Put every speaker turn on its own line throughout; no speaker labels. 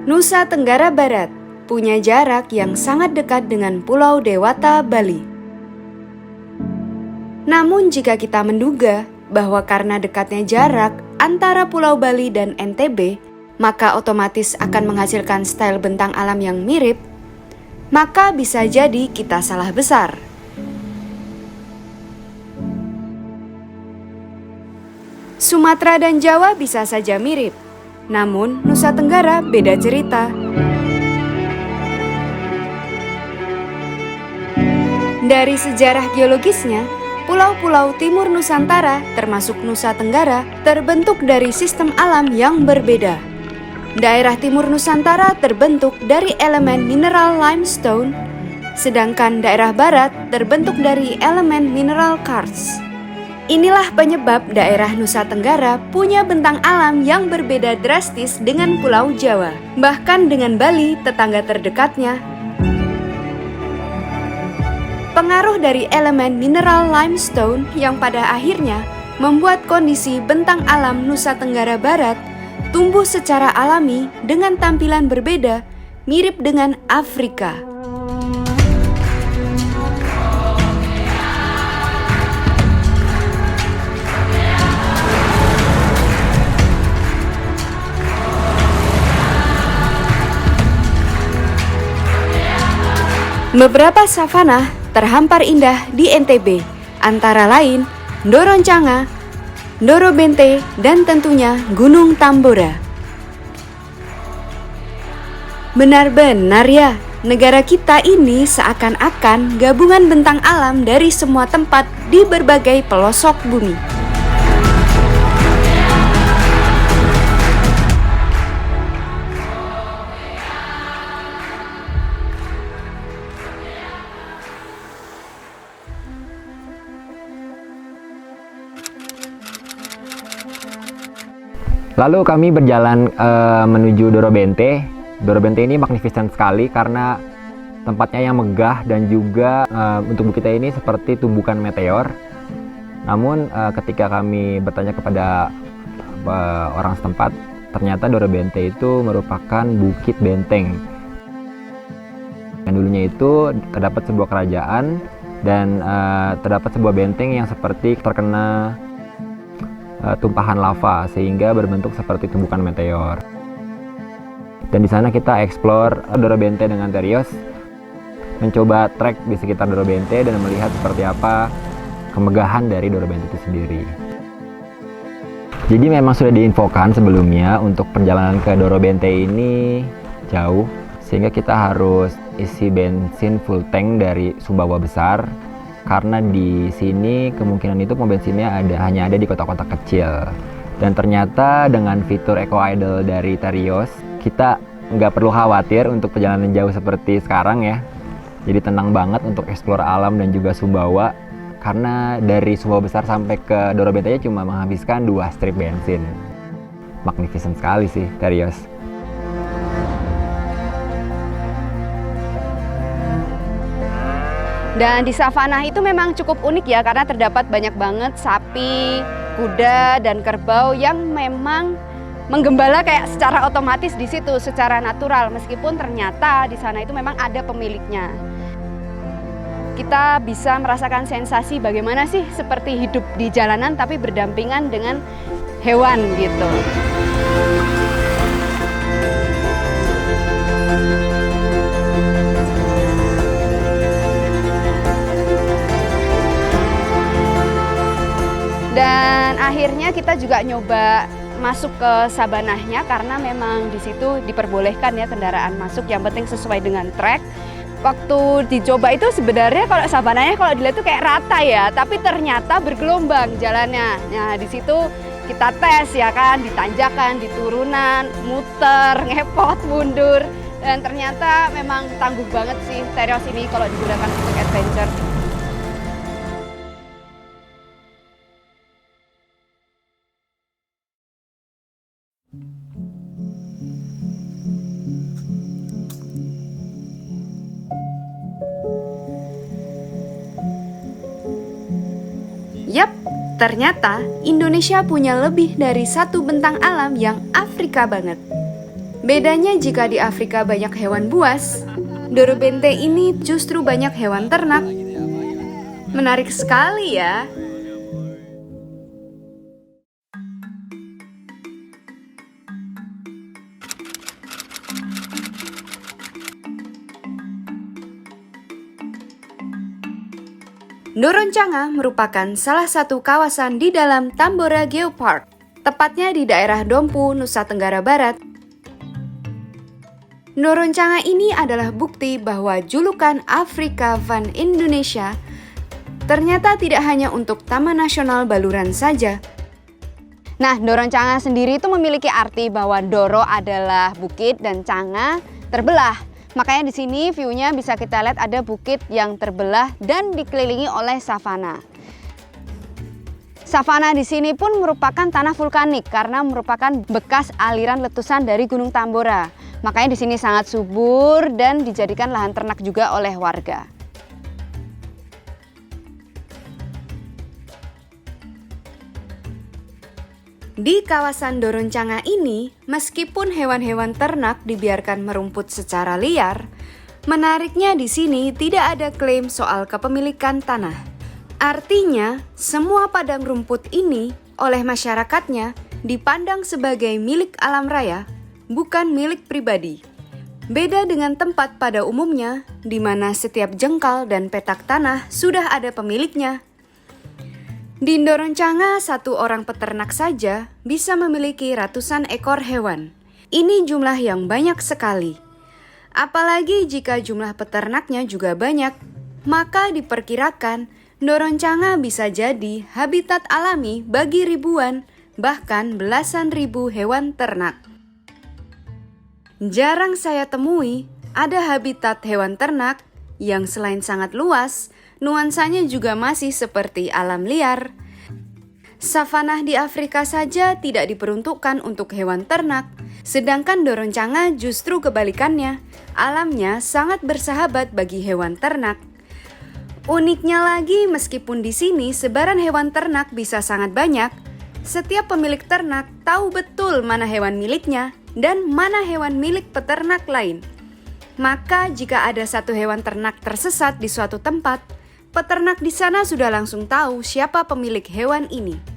Nusa Tenggara Barat punya jarak yang sangat dekat dengan Pulau Dewata, Bali. Namun jika kita menduga bahwa karena dekatnya jarak antara Pulau Bali dan NTB, maka otomatis akan menghasilkan style bentang alam yang mirip, maka bisa jadi kita salah besar. Sumatera dan Jawa bisa saja mirip, namun Nusa Tenggara beda cerita. Dari sejarah geologisnya, pulau-pulau timur Nusantara termasuk Nusa Tenggara terbentuk dari sistem alam yang berbeda. Daerah timur Nusantara terbentuk dari elemen mineral limestone, sedangkan daerah barat terbentuk dari elemen mineral karst. Inilah penyebab daerah Nusa Tenggara punya bentang alam yang berbeda drastis dengan Pulau Jawa, bahkan dengan Bali, tetangga terdekatnya. Pengaruh dari elemen mineral limestone yang pada akhirnya membuat kondisi bentang alam Nusa Tenggara Barat tumbuh secara alami dengan tampilan berbeda, mirip dengan Afrika. Beberapa savana terhampar indah di NTB, antara lain Ndoroncanga, Ndoro Bente, dan tentunya Gunung Tambora. Benar-benar ya, negara kita ini seakan-akan gabungan bentang alam dari semua tempat di berbagai pelosok bumi.
Lalu kami berjalan menuju Ndoro Bente. Ndoro Bente ini magnificent sekali karena tempatnya yang megah dan juga untuk bukit ini seperti tumbukan meteor. Namun ketika kami bertanya kepada orang setempat, ternyata Ndoro Bente itu merupakan bukit benteng. Dan dulunya itu terdapat sebuah kerajaan dan terdapat sebuah benteng yang seperti terkena tumpahan lava sehingga berbentuk seperti tumbukan meteor. Dan di sana kita explore Ndoro Bente dengan Terios, mencoba trek di sekitar Ndoro Bente dan melihat seperti apa kemegahan dari Ndoro Bente itu sendiri. Jadi memang sudah diinfokan sebelumnya untuk perjalanan ke Ndoro Bente ini jauh, sehingga kita harus isi bensin full tank dari Sumbawa besar. Karena di sini kemungkinan itu pom bensinnya hanya ada di kota-kota kecil. Dan ternyata dengan fitur Eco Idle dari Terios, kita nggak perlu khawatir untuk perjalanan jauh seperti sekarang ya. Jadi tenang banget untuk eksplor alam dan juga Sumbawa. Karena dari Sumbawa besar sampai ke Ndoro Bente cuma menghabiskan 2 strip bensin. Magnificent sekali sih Terios.
Dan di savana itu memang cukup unik ya, karena terdapat banyak banget sapi, kuda, dan kerbau yang memang menggembala kayak secara otomatis di situ, secara natural, meskipun ternyata di sana itu memang ada pemiliknya. Kita bisa merasakan sensasi bagaimana sih seperti hidup di jalanan tapi berdampingan dengan hewan gitu. Dan akhirnya kita juga nyoba masuk ke sabanahnya karena memang di situ diperbolehkan ya kendaraan masuk, yang penting sesuai dengan trek. Waktu dicoba itu sebenarnya kalau sabanahnya kalau dilihat tuh kayak rata ya, tapi ternyata bergelombang jalannya. Nah di situ kita tes ya kan, di tanjakan, di turunan, muter, ngepot, mundur, dan ternyata memang tangguh banget sih Terios ini kalau digunakan untuk adventure. Yap, ternyata Indonesia punya lebih dari satu bentang alam yang Afrika banget. Bedanya jika di Afrika banyak hewan buas, Dorobente ini justru banyak hewan ternak. Menarik sekali ya. Ndoroncanga merupakan salah satu kawasan di dalam Tambora Geopark, tepatnya di daerah Dompu, Nusa Tenggara Barat. Ndoroncanga ini adalah bukti bahwa julukan Afrika van Indonesia ternyata tidak hanya untuk Taman Nasional Baluran saja. Nah, Ndoroncanga sendiri itu memiliki arti bahwa Doro adalah bukit dan Canga terbelah. Makanya di sini view-nya bisa kita lihat ada bukit yang terbelah dan dikelilingi oleh savana. Savana di sini pun merupakan tanah vulkanik karena merupakan bekas aliran letusan dari Gunung Tambora. Makanya di sini sangat subur dan dijadikan lahan ternak juga oleh warga. Di kawasan Ndoroncanga ini, meskipun hewan-hewan ternak dibiarkan merumput secara liar, menariknya di sini tidak ada klaim soal kepemilikan tanah. Artinya, semua padang rumput ini oleh masyarakatnya dipandang sebagai milik alam raya, bukan milik pribadi. Beda dengan tempat pada umumnya, di mana setiap jengkal dan petak tanah sudah ada pemiliknya. Di Ndoroncanga, satu orang peternak saja bisa memiliki ratusan ekor hewan. Ini jumlah yang banyak sekali. Apalagi jika jumlah peternaknya juga banyak, maka diperkirakan Ndoroncanga bisa jadi habitat alami bagi ribuan, bahkan belasan ribu hewan ternak. Jarang saya temui ada habitat hewan ternak yang selain sangat luas, nuansanya juga masih seperti alam liar. Savanah di Afrika saja tidak diperuntukkan untuk hewan ternak, sedangkan Ndoroncanga justru kebalikannya, alamnya sangat bersahabat bagi hewan ternak. Uniknya lagi, meskipun di sini sebaran hewan ternak bisa sangat banyak, setiap pemilik ternak tahu betul mana hewan miliknya dan mana hewan milik peternak lain. Maka jika ada satu hewan ternak tersesat di suatu tempat, peternak di sana sudah langsung tahu siapa pemilik hewan ini.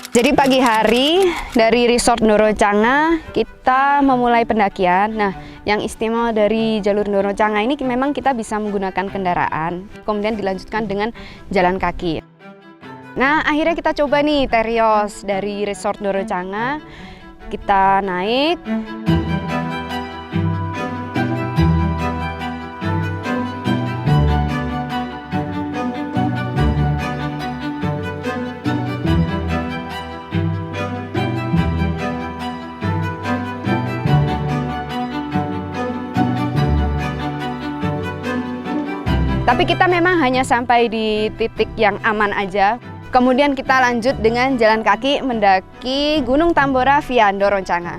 Jadi pagi hari dari Resort Ndoroncanga kita memulai pendakian. Nah, yang istimewa dari jalur Ndoroncanga ini memang kita bisa menggunakan kendaraan, kemudian dilanjutkan dengan jalan kaki. Nah, akhirnya kita coba nih Terios dari Resort Ndoroncanga. Kita naik. Tapi kita memang hanya sampai di titik yang aman aja. Kemudian kita lanjut dengan jalan kaki mendaki Gunung Tambora via Ndoroncanga.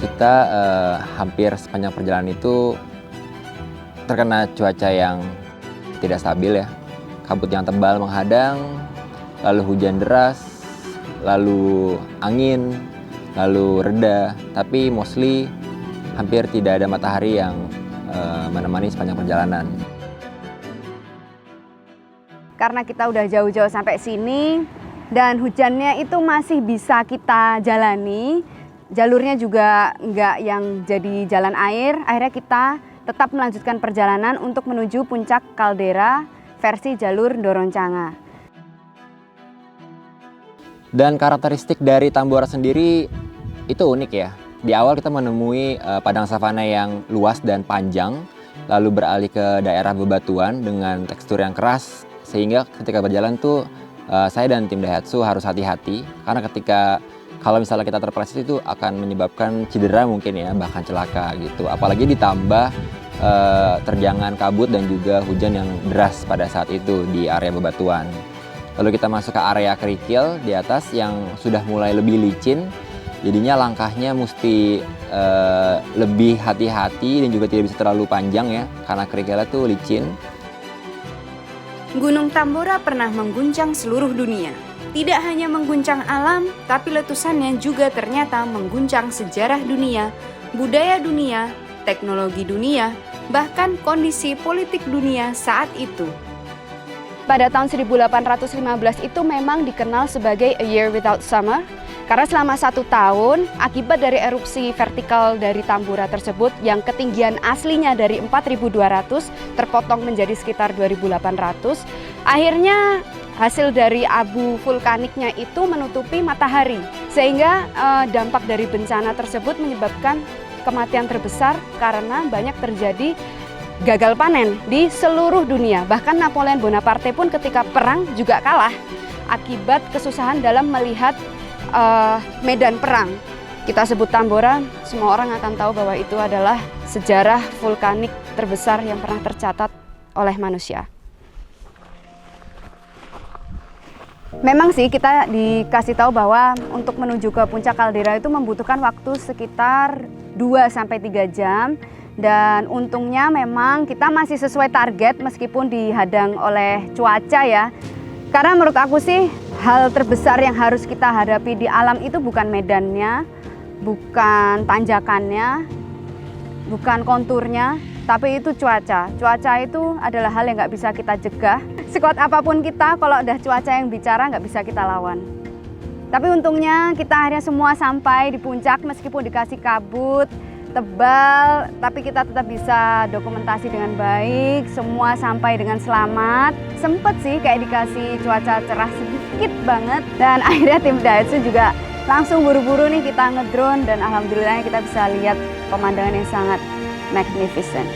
Kita hampir sepanjang perjalanan itu terkena cuaca yang tidak stabil ya. Kabut yang tebal menghadang, lalu hujan deras, lalu angin, lalu reda, tapi mostly hampir tidak ada matahari yang menemani sepanjang perjalanan.
Karena kita udah jauh-jauh sampai sini dan hujannya itu masih bisa kita jalani, jalurnya juga nggak yang jadi jalan air, akhirnya kita tetap melanjutkan perjalanan untuk menuju puncak kaldera versi jalur Ndoroncanga.
Dan karakteristik dari Tambora sendiri itu unik ya. Di awal kita menemui padang savana yang luas dan panjang, lalu beralih ke daerah bebatuan dengan tekstur yang keras, sehingga ketika berjalan tuh saya dan tim Daihatsu harus hati-hati, karena kalau misalnya kita terpeleset itu akan menyebabkan cedera mungkin ya, bahkan celaka gitu. Apalagi ditambah terjangan kabut dan juga hujan yang deras pada saat itu di area bebatuan. Lalu kita masuk ke area kerikil di atas yang sudah mulai lebih licin, jadinya langkahnya mesti lebih hati-hati dan juga tidak bisa terlalu panjang ya, karena kerikilnya tuh licin.
Gunung Tambora pernah mengguncang seluruh dunia. Tidak hanya mengguncang alam, tapi letusannya juga ternyata mengguncang sejarah dunia, budaya dunia, teknologi dunia, bahkan kondisi politik dunia saat itu. Pada tahun 1815 itu memang dikenal sebagai A Year Without Summer, karena selama 1 tahun akibat dari erupsi vertikal dari Tambora tersebut yang ketinggian aslinya dari 4.200 terpotong menjadi sekitar 2.800, akhirnya hasil dari abu vulkaniknya itu menutupi matahari, sehingga dampak dari bencana tersebut menyebabkan kematian terbesar karena banyak terjadi gagal panen di seluruh dunia. Bahkan Napoleon Bonaparte pun ketika perang juga kalah akibat kesusahan dalam melihat medan perang. Kita sebut Tambora, semua orang akan tahu bahwa itu adalah sejarah vulkanik terbesar yang pernah tercatat oleh manusia. Memang sih kita dikasih tahu bahwa untuk menuju ke puncak kaldera itu membutuhkan waktu sekitar 2-3 jam. Dan untungnya memang kita masih sesuai target meskipun dihadang oleh cuaca ya. Karena menurut aku sih hal terbesar yang harus kita hadapi di alam itu bukan medannya, bukan tanjakannya, bukan konturnya, tapi itu cuaca. Cuaca itu adalah hal yang nggak bisa kita cegah. Sekuat apapun kita, kalau udah cuaca yang bicara nggak bisa kita lawan. Tapi untungnya kita akhirnya semua sampai di puncak meskipun dikasih kabut tebal, tapi kita tetap bisa dokumentasi dengan baik, semua sampai dengan selamat. Sempet sih kayak dikasih cuaca cerah sedikit banget, dan akhirnya tim Daihatsu juga langsung buru-buru nih kita ngedrone, dan alhamdulillahnya kita bisa lihat pemandangan yang sangat magnificent.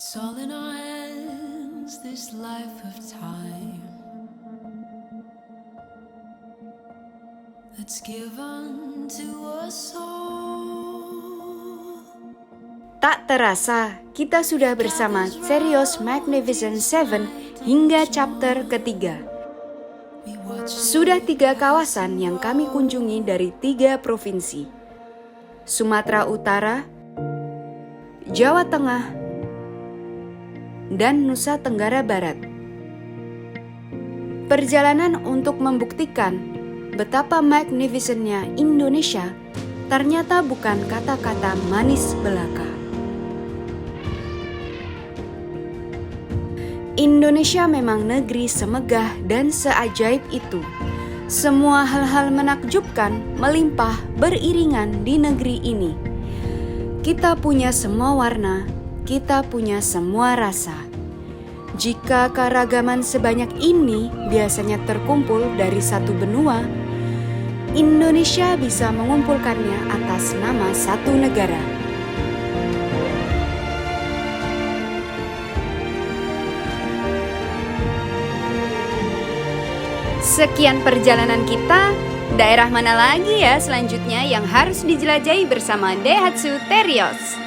It's all in our hands, this life of time that's given to us all.
Tak terasa, kita sudah bersama Cereos Magnificent 7 hingga chapter ketiga. Sudah 3 kawasan yang kami kunjungi dari 3 provinsi: Sumatera Utara, Jawa Tengah, dan Nusa Tenggara Barat. Perjalanan untuk membuktikan betapa magnificent-nya Indonesia ternyata bukan kata-kata manis belaka. Indonesia memang negeri semegah dan seajaib itu. Semua hal-hal menakjubkan melimpah beriringan di negeri ini. Kita punya semua warna, kita punya semua rasa. Jika keragaman sebanyak ini biasanya terkumpul dari satu benua, Indonesia bisa mengumpulkannya atas nama satu negara. Sekian perjalanan kita. Daerah mana lagi ya selanjutnya yang harus dijelajahi bersama Daihatsu Terios?